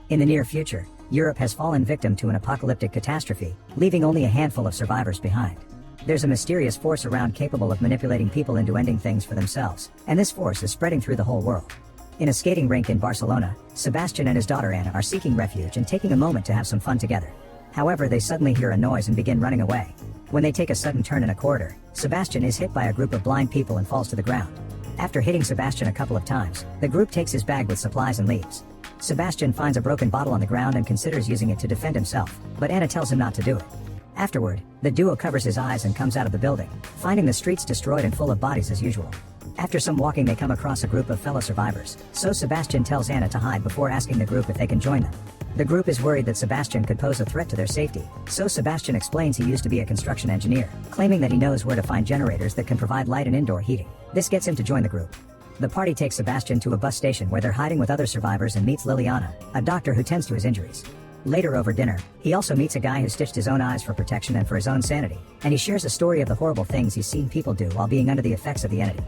In the near future, Europe has fallen victim to an apocalyptic catastrophe, leaving only a handful of survivors behind. There's a mysterious force around capable of manipulating people into ending things for themselves, and this force is spreading through the whole world. In a skating rink in Barcelona, Sebastian and his daughter Anna are seeking refuge and taking a moment to have some fun together. However, they suddenly hear a noise and begin running away. When they take a sudden turn in a corridor, Sebastian is hit by a group of blind people and falls to the ground. After hitting Sebastian a couple of times, the group takes his bag with supplies and leaves. Sebastian finds a broken bottle on the ground and considers using it to defend himself, but Anna tells him not to do it. Afterward, the duo covers his eyes and comes out of the building, finding the streets destroyed and full of bodies as usual. After some walking, they come across a group of fellow survivors, so Sebastian tells Anna to hide before asking the group if they can join them. The group is worried that Sebastian could pose a threat to their safety, so Sebastian explains he used to be a construction engineer, claiming that he knows where to find generators that can provide light and indoor heating. This gets him to join the group. The party takes Sebastian to a bus station where they're hiding with other survivors and meets Liliana, a doctor who tends to his injuries. Later over dinner, he also meets a guy who stitched his own eyes for protection and for his own sanity, and he shares a story of the horrible things he's seen people do while being under the effects of the entity.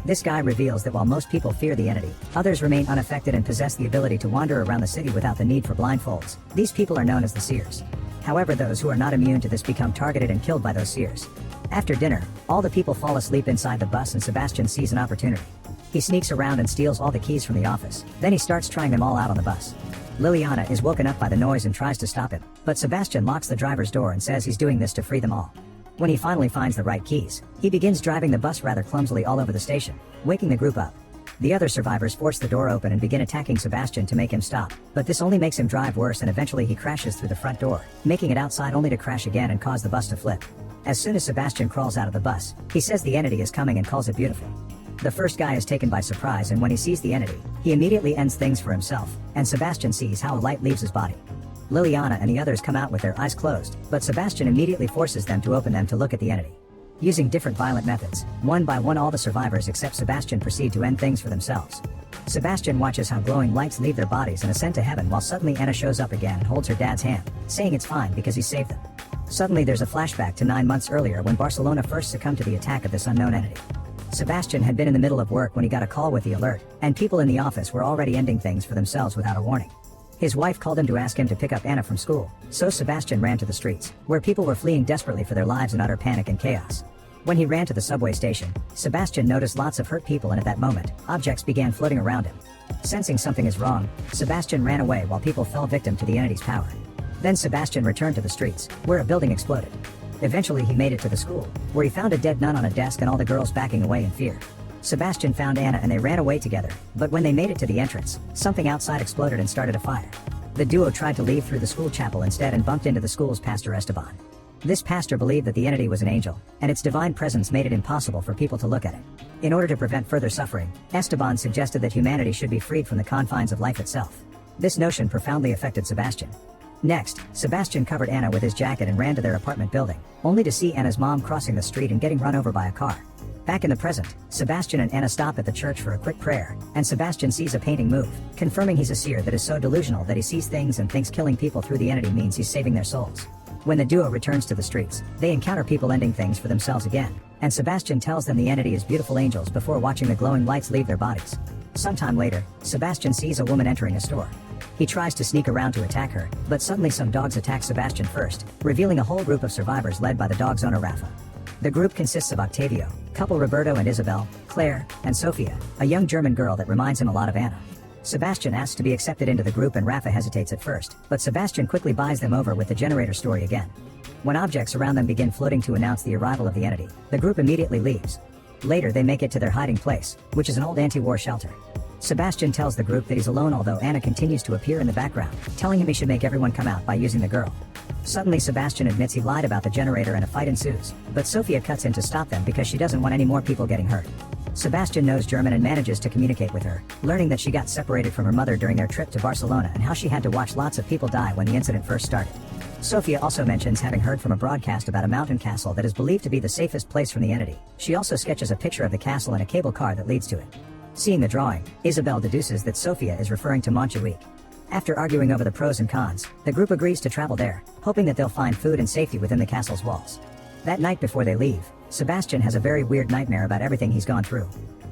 This guy reveals that while most people fear the entity, others remain unaffected and possess the ability to wander around the city without the need for blindfolds. These people are known as the seers. However, those who are not immune to this become targeted and killed by those seers. After dinner, all the people fall asleep inside the bus and Sebastian sees an opportunity. He sneaks around and steals all the keys from the office, then he starts trying them all out on the bus. Liliana is woken up by the noise and tries to stop him, but Sebastian locks the driver's door and says he's doing this to free them all. When he finally finds the right keys, he begins driving the bus rather clumsily all over the station, waking the group up. The other survivors force the door open and begin attacking Sebastian to make him stop, but this only makes him drive worse and eventually he crashes through the front door, making it outside only to crash again and cause the bus to flip. As soon as Sebastian crawls out of the bus, he says the entity is coming and calls it beautiful. The first guy is taken by surprise, and when he sees the entity, he immediately ends things for himself, and Sebastian sees how a light leaves his body. Liliana and the others come out with their eyes closed, but Sebastian immediately forces them to open them to look at the entity. Using different violent methods, one by one all the survivors except Sebastian proceed to end things for themselves. Sebastian watches how glowing lights leave their bodies and ascend to heaven while suddenly Anna shows up again and holds her dad's hand, saying it's fine because he saved them. Suddenly there's a flashback to 9 months earlier when Barcelona first succumbed to the attack of this unknown entity. Sebastian had been in the middle of work when he got a call with the alert, and people in the office were already ending things for themselves without a warning. His wife called him to ask him to pick up Anna from school, so Sebastian ran to the streets, where people were fleeing desperately for their lives in utter panic and chaos. When he ran to the subway station, Sebastian noticed lots of hurt people, and at that moment, objects began floating around him. Sensing something is wrong, Sebastian ran away while people fell victim to the entity's power. Then Sebastian returned to the streets, where a building exploded. Eventually he made it to the school, where he found a dead nun on a desk and all the girls backing away in fear. Sebastian found Anna and they ran away together, but when they made it to the entrance, something outside exploded and started a fire. The duo tried to leave through the school chapel instead and bumped into the school's pastor Esteban. This pastor believed that the entity was an angel, and its divine presence made it impossible for people to look at it. In order to prevent further suffering, Esteban suggested that humanity should be freed from the confines of life itself. This notion profoundly affected Sebastian. Next, Sebastian covered Anna with his jacket and ran to their apartment building, only to see Anna's mom crossing the street and getting run over by a car. Back in the present, Sebastian and Anna stop at the church for a quick prayer, and Sebastian sees a painting move, confirming he's a seer that is so delusional that he sees things and thinks killing people through the entity means he's saving their souls. When the duo returns to the streets, they encounter people ending things for themselves again, and Sebastian tells them the entity is beautiful angels before watching the glowing lights leave their bodies. Sometime later, Sebastian sees a woman entering a store. He tries to sneak around to attack her, but suddenly some dogs attack Sebastian first, revealing a whole group of survivors led by the dog's owner Rafa. The group consists of Octavio, couple Roberto and Isabel, Claire, and Sofia, a young German girl that reminds him a lot of Anna. Sebastian asks to be accepted into the group and Rafa hesitates at first, but Sebastian quickly buys them over with the generator story again. When objects around them begin floating to announce the arrival of the entity, the group immediately leaves. Later they make it to their hiding place, which is an old anti-war shelter. Sebastian tells the group that he's alone, although Anna continues to appear in the background, telling him he should make everyone come out by using the girl. Suddenly Sebastian admits he lied about the generator and a fight ensues, but Sofia cuts in to stop them because she doesn't want any more people getting hurt. Sebastian knows German and manages to communicate with her, learning that she got separated from her mother during their trip to Barcelona and how she had to watch lots of people die when the incident first started. Sofia also mentions having heard from a broadcast about a mountain castle that is believed to be the safest place from the entity. She also sketches a picture of the castle and a cable car that leads to it. Seeing the drawing, Isabel deduces that Sofia is referring to Montjuic. After arguing over the pros and cons, the group agrees to travel there, hoping that they'll find food and safety within the castle's walls. That night before they leave, Sebastian has a very weird nightmare about everything he's gone through.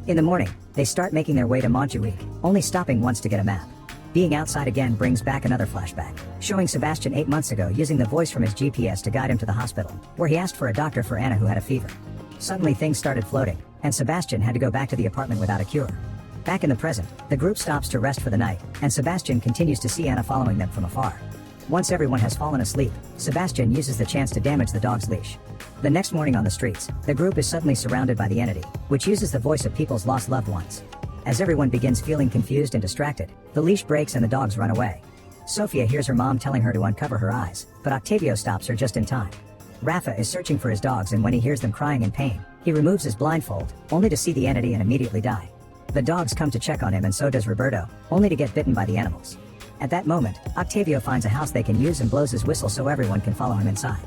In the morning, they start making their way to Montjuic, only stopping once to get a map. Being outside again brings back another flashback, showing Sebastian 8 months ago using the voice from his GPS to guide him to the hospital, where he asked for a doctor for Anna who had a fever. Suddenly things started floating, and Sebastian had to go back to the apartment without a cure. Back in the present, the group stops to rest for the night, and Sebastian continues to see Anna following them from afar. Once everyone has fallen asleep, Sebastian uses the chance to damage the dog's leash. The next morning on the streets, the group is suddenly surrounded by the entity, which uses the voice of people's lost loved ones. As everyone begins feeling confused and distracted, the leash breaks and the dogs run away. Sofia hears her mom telling her to uncover her eyes, but Octavio stops her just in time. Rafa is searching for his dogs, and when he hears them crying in pain, he removes his blindfold, only to see the entity and immediately die. The dogs come to check on him, and so does Roberto, only to get bitten by the animals. At that moment, Octavio finds a house they can use and blows his whistle so everyone can follow him inside.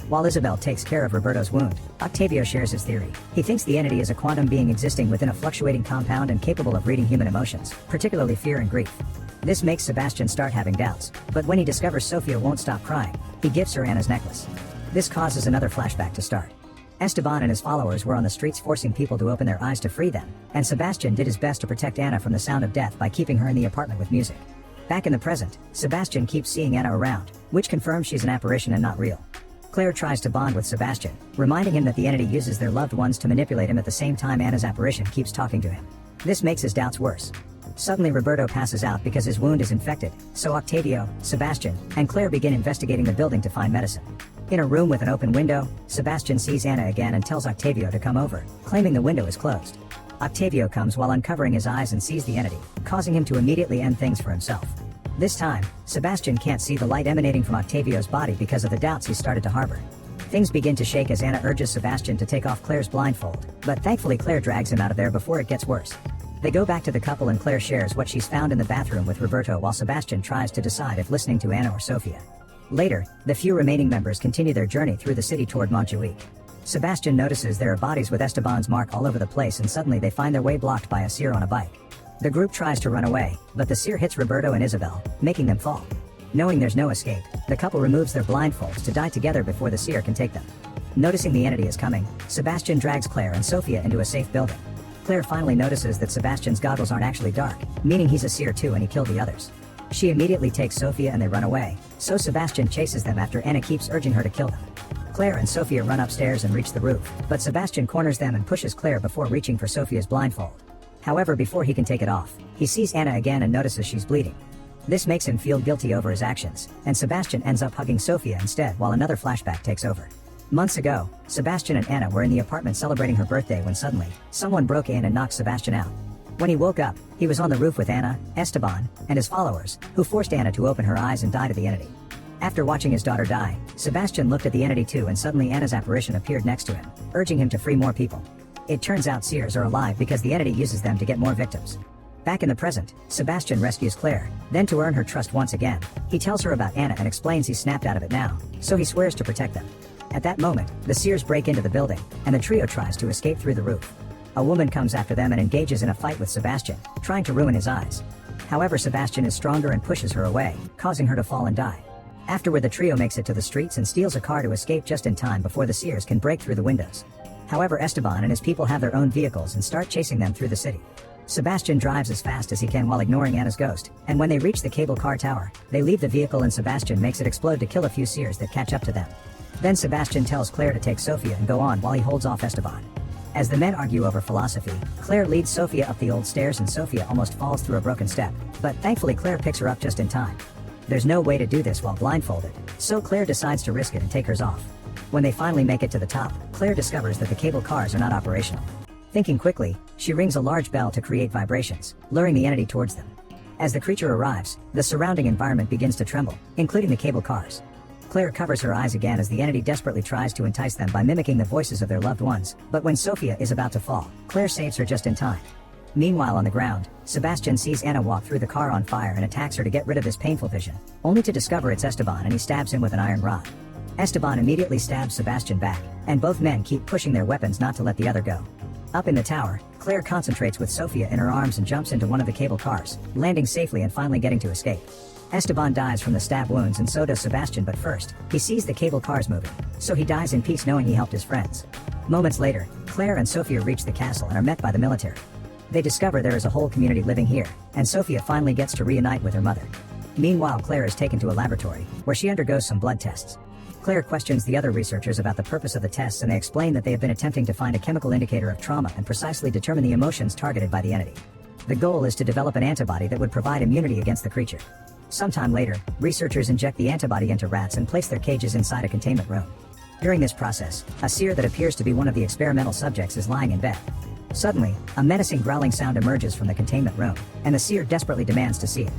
While Isabel takes care of Roberto's wound, Octavio shares his theory. He thinks the entity is a quantum being existing within a fluctuating compound and capable of reading human emotions, particularly fear and grief. This makes Sebastian start having doubts, but when he discovers Sofia won't stop crying, he gives her Anna's necklace. This causes another flashback to start. Esteban and his followers were on the streets forcing people to open their eyes to free them, and Sebastian did his best to protect Anna from the sound of death by keeping her in the apartment with music. Back in the present, Sebastian keeps seeing Anna around, which confirms she's an apparition and not real. Claire tries to bond with Sebastian, reminding him that the entity uses their loved ones to manipulate him. At the same time, Anna's apparition keeps talking to him. This makes his doubts worse. Suddenly Roberto passes out because his wound is infected, so Octavio, Sebastian, and Claire begin investigating the building to find medicine. In a room with an open window, Sebastian sees Anna again and tells Octavio to come over, claiming the window is closed. Octavio comes while uncovering his eyes and sees the entity, causing him to immediately end things for himself. This time, Sebastian can't see the light emanating from Octavio's body because of the doubts he started to harbor. Things begin to shake as Anna urges Sebastian to take off Claire's blindfold, but thankfully Claire drags him out of there before it gets worse. They go back to the couple and Claire shares what she's found in the bathroom with Roberto while Sebastian tries to decide if listening to Anna or Sofia. Later, the few remaining members continue their journey through the city toward Montjuic. Sebastian notices there are bodies with Esteban's mark all over the place, and suddenly they find their way blocked by a seer on a bike. The group tries to run away, but the seer hits Roberto and Isabel, making them fall. Knowing there's no escape, the couple removes their blindfolds to die together before the seer can take them. Noticing the entity is coming, Sebastian drags Claire and Sofia into a safe building. Claire finally notices that Sebastian's goggles aren't actually dark, meaning he's a seer too and he killed the others. She immediately takes Sofia and they run away, so Sebastian chases them after Anna keeps urging her to kill them. Claire and Sofia run upstairs and reach the roof, but Sebastian corners them and pushes Claire before reaching for Sofia's blindfold. However, before he can take it off, he sees Anna again and notices she's bleeding. This makes him feel guilty over his actions, and Sebastian ends up hugging Sofia instead while another flashback takes over. Months ago, Sebastian and Anna were in the apartment celebrating her birthday when suddenly, someone broke in and knocked Sebastian out. When he woke up, he was on the roof with Anna, Esteban, and his followers, who forced Anna to open her eyes and die to the entity. After watching his daughter die, Sebastian looked at the entity too, and suddenly Anna's apparition appeared next to him, urging him to free more people. It turns out seers are alive because the entity uses them to get more victims. Back in the present, Sebastian rescues Claire, then to earn her trust once again, he tells her about Anna and explains he's snapped out of it now, so he swears to protect them. At that moment, the seers break into the building, and the trio tries to escape through the roof. A woman comes after them and engages in a fight with Sebastian, trying to ruin his eyes. However, Sebastian is stronger and pushes her away, causing her to fall and die. Afterward, the trio makes it to the streets and steals a car to escape just in time before the seers can break through the windows. However, Esteban and his people have their own vehicles and start chasing them through the city. Sebastian drives as fast as he can while ignoring Anna's ghost, and when they reach the cable car tower, they leave the vehicle and Sebastian makes it explode to kill a few seers that catch up to them. Then Sebastian tells Claire to take Sofia and go on while he holds off Esteban. As the men argue over philosophy, Claire leads Sofia up the old stairs and Sofia almost falls through a broken step, but thankfully Claire picks her up just in time. There's no way to do this while blindfolded, so Claire decides to risk it and take hers off. When they finally make it to the top, Claire discovers that the cable cars are not operational. Thinking quickly, she rings a large bell to create vibrations, luring the entity towards them. As the creature arrives, the surrounding environment begins to tremble, including the cable cars. Claire covers her eyes again as the entity desperately tries to entice them by mimicking the voices of their loved ones, but when Sofia is about to fall, Claire saves her just in time. Meanwhile, on the ground, Sebastian sees Anna walk through the car on fire and attacks her to get rid of this painful vision, only to discover it's Esteban and he stabs him with an iron rod. Esteban immediately stabs Sebastian back, and both men keep pushing their weapons not to let the other go. Up in the tower, Claire concentrates with Sofia in her arms and jumps into one of the cable cars, landing safely and finally getting to escape. Esteban dies from the stab wounds and so does Sebastian, but first, he sees the cable cars moving, so he dies in peace knowing he helped his friends. Moments later, Claire and Sofia reach the castle and are met by the military. They discover there is a whole community living here, and Sophia finally gets to reunite with her mother. Meanwhile, Claire is taken to a laboratory, where she undergoes some blood tests. Claire questions the other researchers about the purpose of the tests, and they explain that they have been attempting to find a chemical indicator of trauma and precisely determine the emotions targeted by the entity. The goal is to develop an antibody that would provide immunity against the creature. Sometime later, researchers inject the antibody into rats and place their cages inside a containment room. During this process, a seer that appears to be one of the experimental subjects is lying in bed. Suddenly, a menacing growling sound emerges from the containment room, and the seer desperately demands to see it.